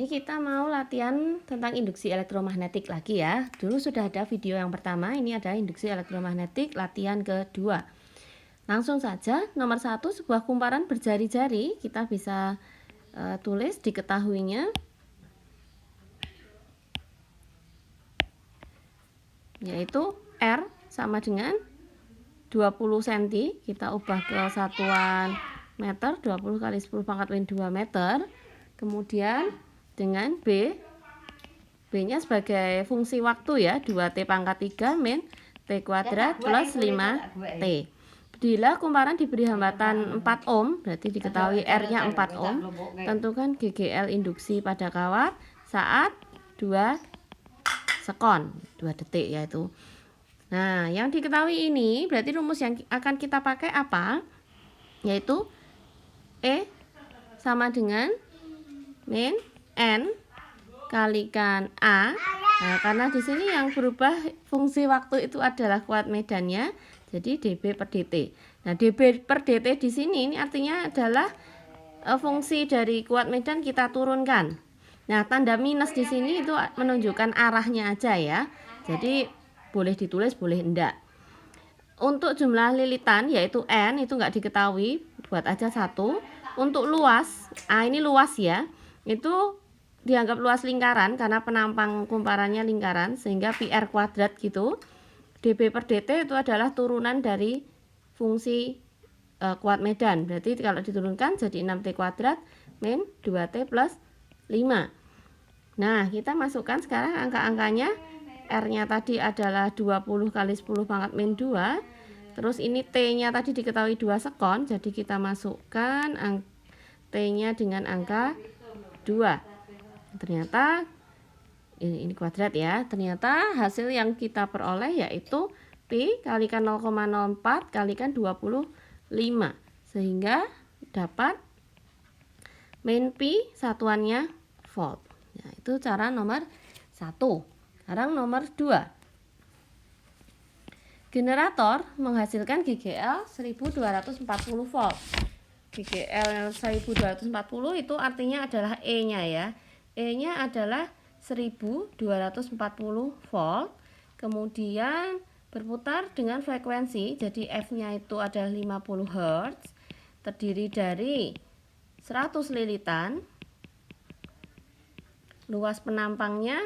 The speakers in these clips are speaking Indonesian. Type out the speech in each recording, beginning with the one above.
Ini kita mau latihan tentang induksi elektromagnetik lagi ya. Dulu sudah ada video yang pertama, ini ada induksi elektromagnetik latihan kedua. Langsung saja, nomor 1, sebuah kumparan berjari-jari. Kita bisa tulis diketahuinya, yaitu R sama dengan 20 cm. Kita ubah ke satuan meter, 20 kali 10 pangkat min 2 meter. Kemudian dengan B-nya sebagai fungsi waktu ya, 2T pangkat 3 min T kuadrat plus 5T. Bila kumparan diberi hambatan 4 ohm, berarti diketahui R-nya 4 ohm. Tentukan GGL induksi pada kawat saat 2 sekon, 2 detik yaitu. Nah, yang diketahui ini berarti rumus yang akan kita pakai apa? Yaitu E sama dengan min N kalikan A. Nah, karena di sini yang berubah fungsi waktu itu adalah kuat medannya, jadi dB per dt. Nah, dB per dt di sini ini artinya adalah fungsi dari kuat medan kita turunkan. Nah, tanda minus di sini itu menunjukkan arahnya aja ya. Jadi boleh ditulis, boleh enggak. Untuk jumlah lilitan yaitu N itu enggak diketahui, buat aja 1. Untuk luas, ini luas ya. Itu dianggap luas lingkaran karena penampang kumparannya lingkaran, sehingga PR kuadrat gitu. dB per dt itu adalah turunan dari fungsi kuat medan. Berarti kalau diturunkan jadi 6T kuadrat min 2T plus 5. Nah, kita masukkan sekarang angka-angkanya. R-nya tadi adalah 20 kali 10 pangkat min 2. Terus ini T-nya tadi diketahui 2 sekon, jadi kita masukkan T-nya dengan angka 2. Ternyata ini kuadrat ya. Ternyata hasil yang kita peroleh yaitu Pi kalikan 0,04 kalikan 25, sehingga dapat min Pi satuannya volt. Nah, itu cara nomor 1. Sekarang nomor 2. Generator menghasilkan GGL 1240 volt. GGL 1240 itu artinya adalah E-nya ya. E-nya adalah 1240 volt. Kemudian berputar dengan frekuensi, jadi F-nya itu adalah 50 Hz. Terdiri dari 100 lilitan. Luas penampangnya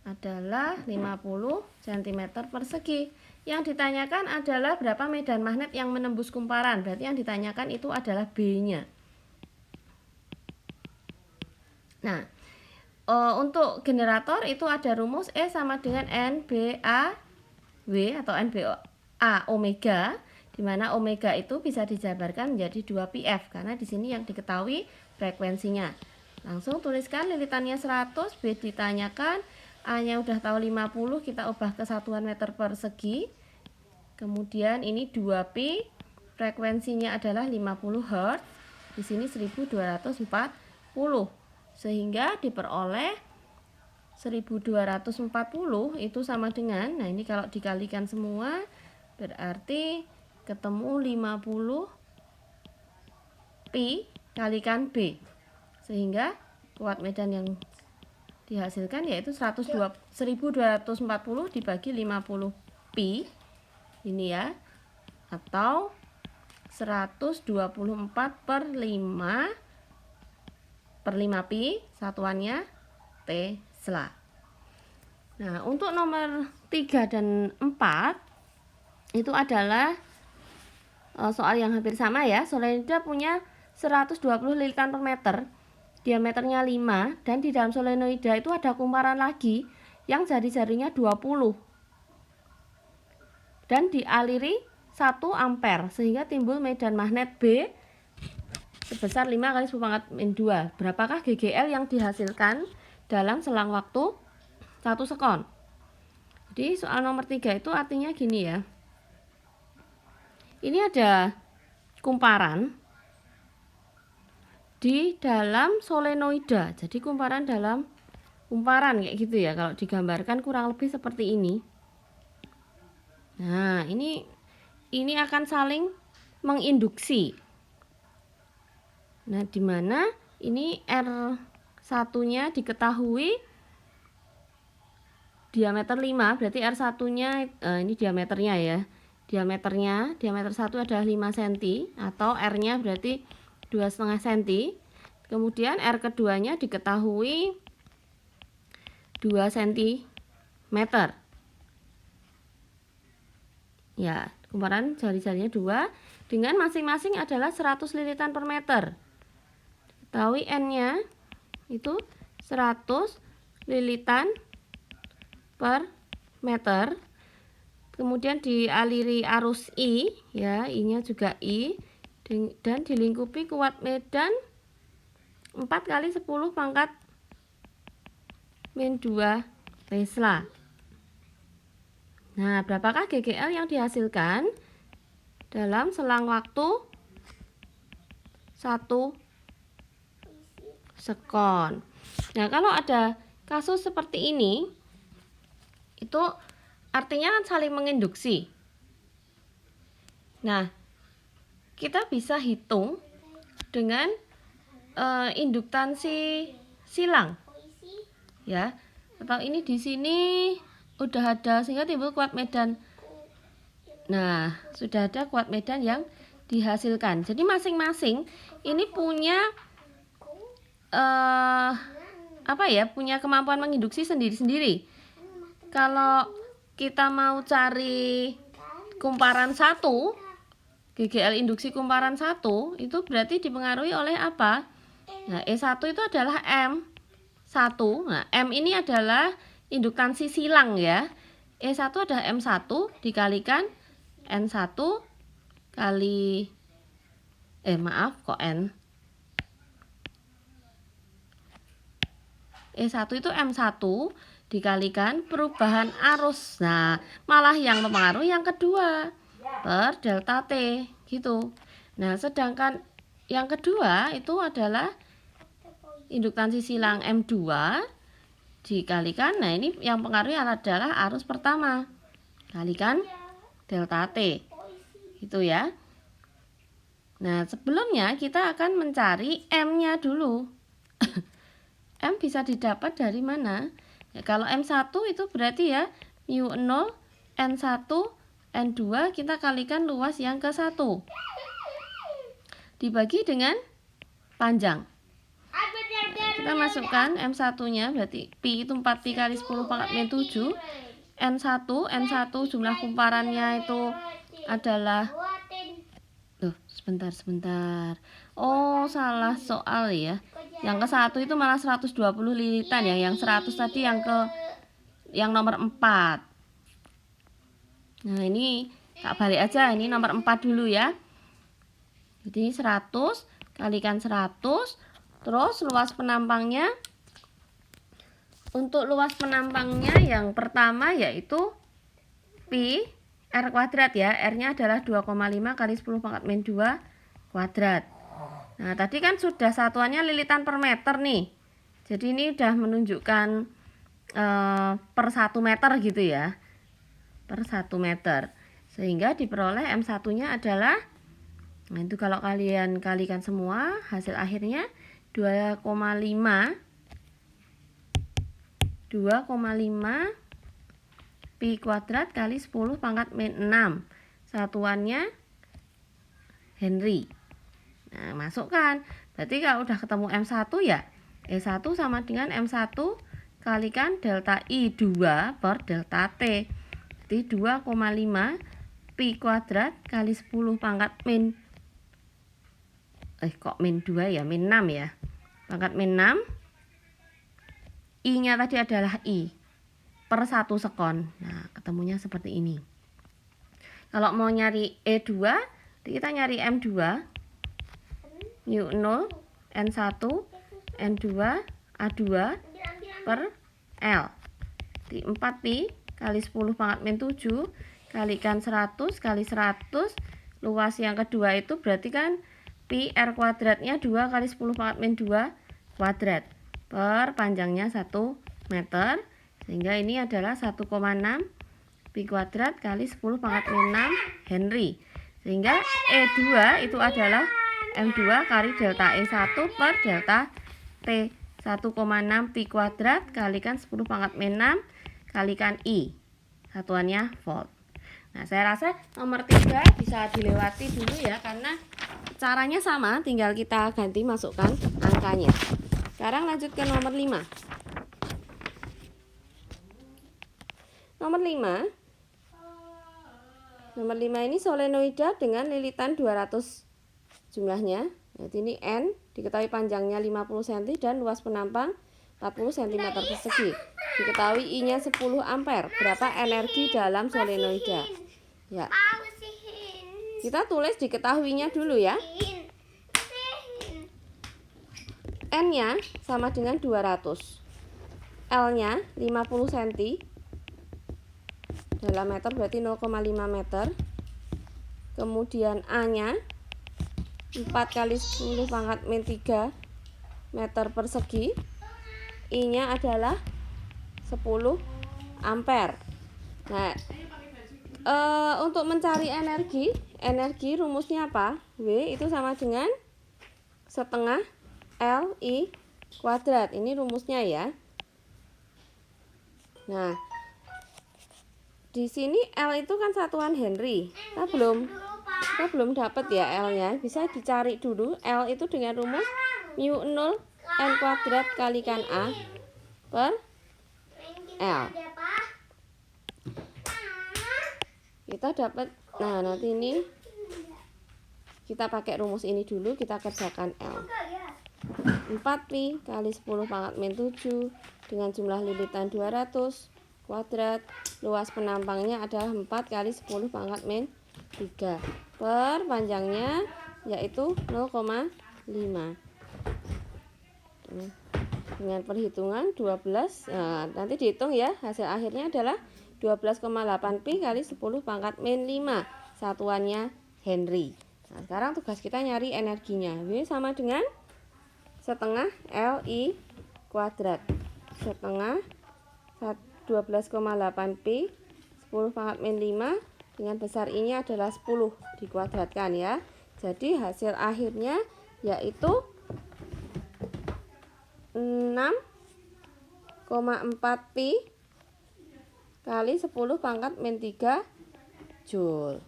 adalah 50 cm persegi. Yang ditanyakan adalah berapa medan magnet yang menembus kumparan. Berarti yang ditanyakan itu adalah B-nya. Nah, untuk generator itu ada rumus E sama dengan NBAW atau NBA omega, di mana omega itu bisa dijabarkan menjadi 2πf karena di sini yang diketahui frekuensinya. Langsung tuliskan lilitannya 100, B ditanyakan, A-nya udah tahu 50, kita ubah ke satuan meter persegi. Kemudian ini 2pi, frekuensinya adalah 50 Hz. Di sini 1240. Sehingga diperoleh 1240 itu sama dengan, nah ini kalau dikalikan semua berarti ketemu 50 pi kalikan B. Sehingga kuat medan yang dihasilkan yaitu 1240 dibagi 50 pi ini ya, atau 124 per 5 pi, satuannya Tesla. Nah, untuk nomor 3 dan 4 itu adalah soal yang hampir sama ya. Solenoida punya 120 lilitan per meter, diameternya 5, dan di dalam solenoida itu ada kumparan lagi yang jari-jarinya 20 dan dialiri 1 ampere, sehingga timbul medan magnet B sebesar 5 kali 10 pangkat min 2. Berapakah GGL yang dihasilkan dalam selang waktu 1 sekon? Jadi soal nomor 3 itu artinya gini ya. Ini ada kumparan di dalam solenoida. Jadi kumparan dalam kumparan kayak gitu ya. Kalau digambarkan kurang lebih seperti ini. Nah, ini akan saling menginduksi. Nah, di mana ini R1-nya diketahui diameter 5, berarti R1-nya ini diameternya ya. Diameter 1 adalah 5 cm atau R-nya berarti 2,5 cm. Kemudian R keduanya diketahui 2 cm. Ya, kumparan jari-jarinya 2 dengan masing-masing adalah 100 lilitan per meter. Ketahui N-nya itu 100 lilitan per meter. Kemudian dialiri arus I, ya, I-nya juga I, dan dilingkupi kuat medan 4 kali 10 pangkat min 2 Tesla. Nah, berapakah GGL yang dihasilkan dalam selang waktu 1 sekon? Nah, kalau ada kasus seperti ini, itu artinya kan saling menginduksi. Nah, kita bisa hitung dengan induktansi silang, ya. Atau ini di sini udah ada sehingga timbul kuat medan. Nah, sudah ada kuat medan yang dihasilkan. Jadi masing-masing ini punya punya kemampuan menginduksi sendiri-sendiri. Kalau kita mau cari kumparan 1, GGL induksi kumparan 1 itu berarti dipengaruhi oleh apa? Nah, E1 itu adalah M1. Nah, M ini adalah induktansi silang ya. E1 adalah M1 dikalikan N1 kali N. E1 itu M1 dikalikan perubahan arus. Nah, malah yang mempengaruhi yang kedua per delta T gitu. Nah, sedangkan yang kedua itu adalah induktansi silang M2 dikalikan, nah ini yang pengaruhi adalah arus pertama kalikan delta T gitu ya. Nah, sebelumnya kita akan mencari M-nya dulu. M bisa didapat dari mana? Ya, kalau M1 itu berarti ya mu0 N1 N2 kita kalikan luas yang ke-1 dibagi dengan panjang. Kita masukkan M1-nya berarti pi itu 4pi kali 10 pangkat min 7. N1 jumlah kumparannya itu adalah sebentar. Oh, salah soal ya. Yang ke-1 itu malah 120 lilitan ya. Yang 100 tadi yang nomor 4. Nah, ini tak balik aja, ini nomor 4 dulu ya. Jadi 100 kalikan 100, terus luas penampangnya. Untuk luas penampangnya yang pertama yaitu pi R kuadrat ya. R-nya adalah 2,5 kali 10 pangkat min 2 kuadrat. Nah, tadi kan sudah satuannya lilitan per meter nih. Jadi ini udah menunjukkan per 1 meter gitu ya. Per 1 meter. Sehingga diperoleh M1-nya adalah, nah itu kalau kalian kalikan semua, hasil akhirnya 2,5 pi kuadrat kali 10 pangkat min 6. Satuannya Henry. Nah, masukkan. Berarti kalau udah ketemu M1 ya, E1 sama dengan M1 kalikan delta I2 per delta T. Jadi 2,5 pi kuadrat kali 10 pangkat min min 2 ya, min 6 ya. Pangkat min 6. I-nya tadi adalah I per 1 sekon. Nah, ketemunya seperti ini. Kalau mau nyari E2, kita nyari M2 mu0 N1 N2 A2 per L. Di 4pi kali 10 pangkat min 7 kalikan 100 kali 100, luas yang kedua itu berarti kan pi R kuadratnya 2 kali 10 pangkat min 2 kuadrat per panjangnya 1 meter, sehingga ini adalah 1,6 pi kuadrat kali 10 pangkat min 6 Henry. Sehingga E2 itu adalah M2 kali delta E1 per delta T 1,6 pi kuadrat kalikan 10 pangkat min 6 kalikan I. Satuannya volt. Nah, saya rasa nomor 3 bisa dilewati dulu ya, karena caranya sama, tinggal kita ganti masukkan angkanya. Sekarang lanjut ke nomor 5. Nomor 5 ini solenoida dengan lilitan 200 jumlahnya. Jadi ini N, diketahui panjangnya 50 cm dan luas penampang 40 cm persegi. Diketahui I-nya 10 ampere. Berapa energi dalam solenoida? Ya. Kita tulis diketahuinya dulu ya. N-nya sama dengan 200. L-nya 50 cm. Dalam meter berarti 0,5 meter. Kemudian A-nya 4 kali 10 pangkat min 3 meter persegi. I-nya adalah 10 ampere. Nah, untuk mencari energi rumusnya apa? W itu sama dengan setengah L I kuadrat. Ini rumusnya ya. Nah, di sini L itu kan satuan Henry. Kita belum dapat ya L-nya. Bisa dicari dulu. L itu dengan rumus mu 0 N kuadrat kalikan A per L. Kita dapat, nah nanti ini kita pakai rumus ini dulu, kita kerjakan L. 4 pi kali 10 pangkat min 7 dengan jumlah lilitan 200 kuadrat, luas penampangnya adalah 4 kali 10 pangkat min 3 per panjangnya yaitu 0,5. Dengan perhitungan 12, nah, nanti dihitung ya, hasil akhirnya adalah 12,8 pi kali 10 pangkat min 5, satuannya Henry. Nah, sekarang tugas kita nyari energinya. W sama dengan setengah L I kuadrat. Setengah 12,8 pi 10 pangkat min 5 dengan besar I-nya adalah 10 dikuadratkan ya. Jadi hasil akhirnya yaitu 6,4 pi kali 10 pangkat min 3 Joule.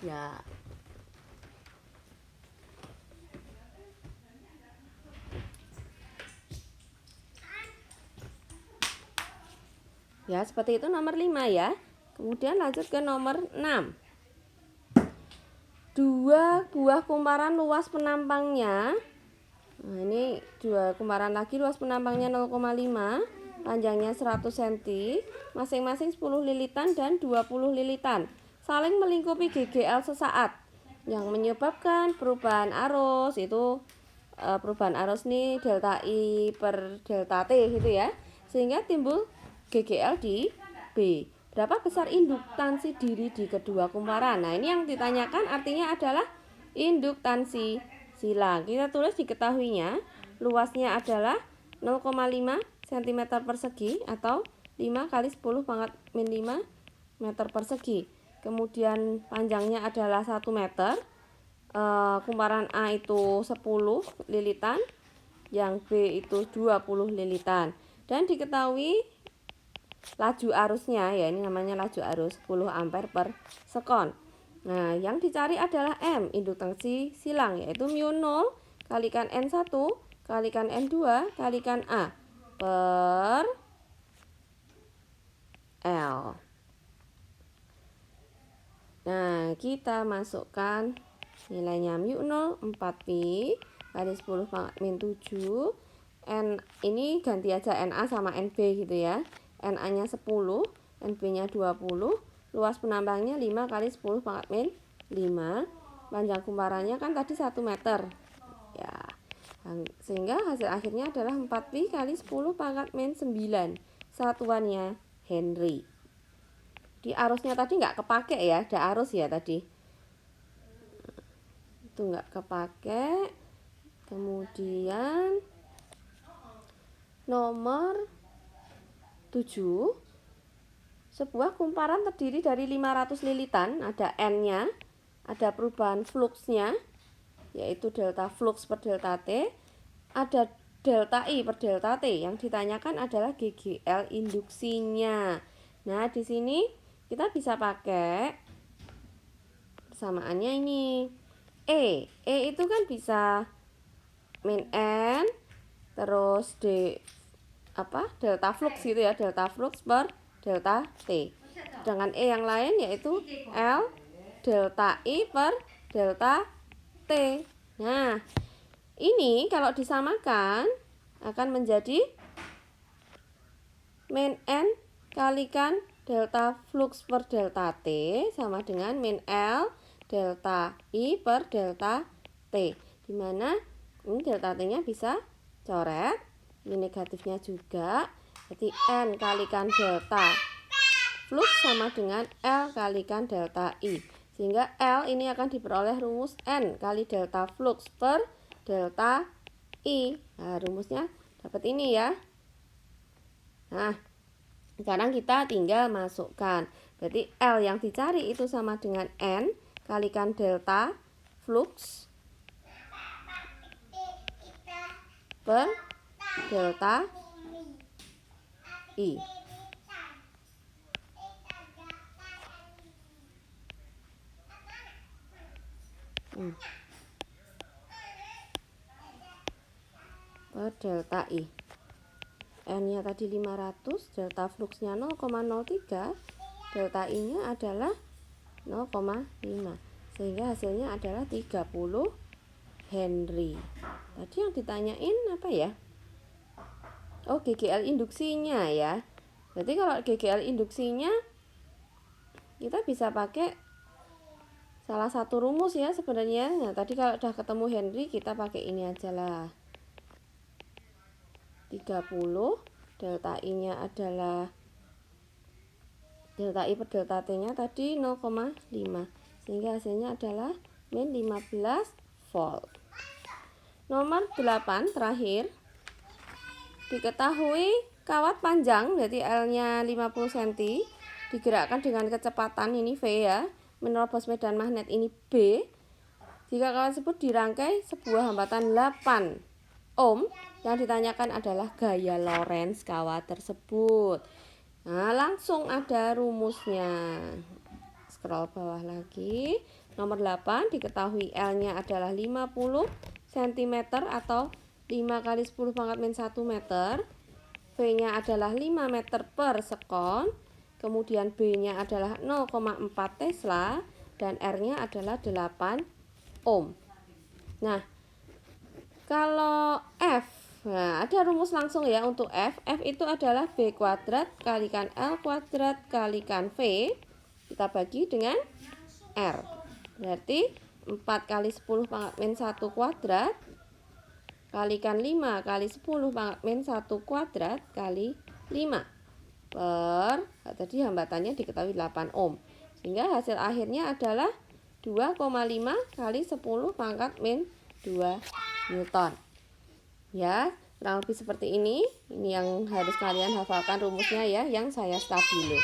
Ya. Ya, seperti itu nomor 5 ya. Kemudian lanjut ke nomor 6. 2 buah kumparan luas penampangnya. Nah, ini 2 kumparan lagi, luas penampangnya 0,5, panjangnya 100 cm, masing-masing 10 lilitan dan 20 lilitan. Saling melingkupi GGL sesaat yang menyebabkan perubahan arus. Itu perubahan arus nih delta I per delta T gitu ya. Sehingga timbul GGL di B. Berapa besar induktansi diri di kedua kumparan? Nah, ini yang ditanyakan artinya adalah induktansi silang. Kita tulis diketahuinya. Luasnya adalah 0,5 cm persegi atau 5 kali 10 pangkat min 5 meter persegi. Kemudian panjangnya adalah 1 meter. Kumparan A itu 10 lilitan, yang B itu 20 lilitan. Dan diketahui laju arusnya, ya ini namanya laju arus 10 ampere per sekon. Nah, yang dicari adalah M, induktansi silang, yaitu mu 0 kalikan N1 kalikan N2 kalikan A per L. Nah, kita masukkan nilainya mu 0 4 pi kali 10 pangkat min 7. N ini ganti aja NA sama NB gitu ya. NA-nya 10, NB-nya 20, luas penampangnya 5 kali 10 pangkat min 5. Panjang kumparannya kan tadi 1 meter. Ya. Sehingga hasil akhirnya adalah 4 pi kali 10 pangkat min 9. Satuannya Henry. Di arusnya tadi nggak kepake ya, ada arus ya tadi. Itu nggak kepake. Kemudian nomor 7, sebuah kumparan terdiri dari 500 lilitan, ada N-nya, ada perubahan fluksnya, yaitu delta flux per delta T, ada delta I per delta T. Yang ditanyakan adalah GGL induksinya. Nah, di sini kita bisa pakai persamaannya ini. E itu kan bisa min N terus delta flux gitu ya, delta flux per delta T. Sedangkan E yang lain yaitu L delta I per delta T. Nah, ini kalau disamakan akan menjadi min N kalikan delta flux per delta T sama dengan min L delta I per delta T, dimana ini delta T-nya bisa coret, ini negatifnya juga, jadi N kalikan delta flux sama dengan L kalikan delta I, sehingga L ini akan diperoleh rumus N kali delta flux per delta I. Nah, rumusnya dapat ini ya. Nah, sekarang kita tinggal masukkan. Berarti L yang dicari itu sama dengan N kalikan delta flux per delta I. Per delta I. N-nya tadi 500, delta fluxnya 0,03, delta I-nya adalah 0,5, sehingga hasilnya adalah 30 Henry. Tadi yang ditanyain apa ya? Oh, GGL induksinya ya. Berarti kalau GGL induksinya kita bisa pakai salah satu rumus ya sebenarnya. Nah, tadi kalau udah ketemu Henry kita pakai ini aja lah. 30, delta I-nya adalah delta I per delta T-nya tadi 0,5, sehingga hasilnya adalah min 15 volt. Nomor 8 terakhir, diketahui kawat panjang, jadi L-nya 50 cm, digerakkan dengan kecepatan ini V ya, menerobos medan magnet ini B. Jika kawat tersebut dirangkai sebuah hambatan 8 ohm, yang ditanyakan adalah gaya Lorentz kawat tersebut. Nah, langsung ada rumusnya. Scroll bawah lagi. Nomor 8 diketahui L-nya adalah 50 cm atau 5 kali 10 pangkat min 1 meter. V-nya adalah 5 meter per sekon. Kemudian B-nya adalah 0,4 Tesla dan R-nya adalah 8 ohm. Nah, kalau F, nah ada rumus langsung ya untuk F. F itu adalah B kuadrat kalikan L kuadrat kalikan V. Kita bagi dengan R. Berarti 4 kali 10 pangkat min 1 kuadrat kalikan 5 kali 10 pangkat min 1 kuadrat kali 5 per, tadi hambatannya diketahui 8 ohm. Sehingga hasil akhirnya adalah 2,5 kali 10 pangkat min 2 Newton. Ya, kurang lebih seperti ini. Ini yang harus kalian hafalkan rumusnya ya, yang saya stabilo.